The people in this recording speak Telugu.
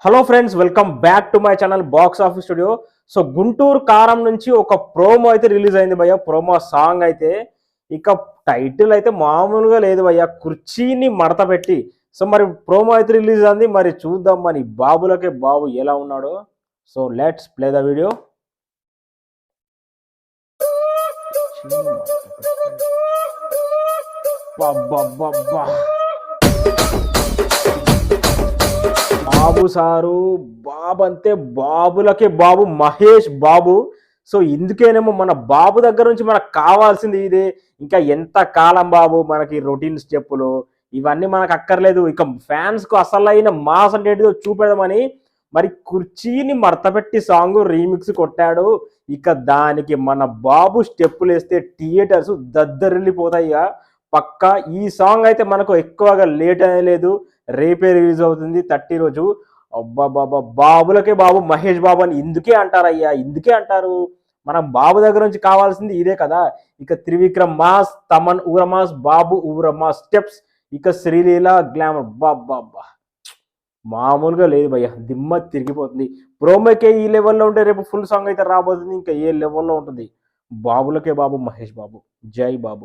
Hello friends, welcome back to my channel box office studio. So Guntur కారం నుంచి ఒక ప్రోమో అయితే రిలీజ్ అయింది భయ్య. ప్రోమో సాంగ్ అయితే ఇక టైటిల్ అయితే మామూలుగా లేదు భయ్య, కుర్చీని మడత పెట్టి. సో మరి ప్రోమో అయితే రిలీజ్ అయింది, మరి చూద్దాం మరి బాబులకే బాబు ఎలా ఉన్నాడో. So let's play the video. Babu sir, Babu అంతే, బాబులకే బాబు, మహేష్ బాబు. సో ఇందుకేనేమో మన బాబు దగ్గర నుంచి మనకు కావాల్సింది ఇదే. ఇంకా ఎంత కాలం బాబు మనకి రొటీన్ స్టెప్పులు ఇవన్నీ మనకు అక్కర్లేదు. ఇక ఫ్యాన్స్కు అసలైన మాస్ అంటే ఏంటిదో చూపెడదామని మరి కుర్చీని మడతపెట్టి సాంగ్ రీమిక్స్ కొట్టాడు. ఇక దానికి మన బాబు స్టెప్పులు వేస్తే థియేటర్స్ దద్దరిల్లిపోతాయి. ఇక పక్కా ఈ సాంగ్ అయితే మనకు ఎక్కువగా లేట్ అనేది, రేపే రిలీజ్ అవుతుంది 30 రోజు. అబ్బాబాబా, బాబులకే బాబు, మహేష్ బాబు అని ఇందుకే అంటారయ్యా, ఇందుకే అంటారు. మనం బాబు దగ్గర నుంచి కావాల్సింది ఇదే కదా. ఇక త్రివిక్రమ్ మాస్, తమన్ ఊర మాస్, బాబు ఊర మాస్ స్టెప్స్, ఇక శ్రీలీల గ్లామర్. బాబా మామూలుగా లేదు భయ్య, దిమ్మ తిరిగిపోతుంది. ప్రోమోకే ఈ లెవెల్లో ఉంటే రేపు ఫుల్ సాంగ్ అయితే రాబోతుంది ఇంకా ఏ లెవెల్లో ఉంటుంది. బాబులకే బాబు, మహేష్ బాబు. జై బాబు.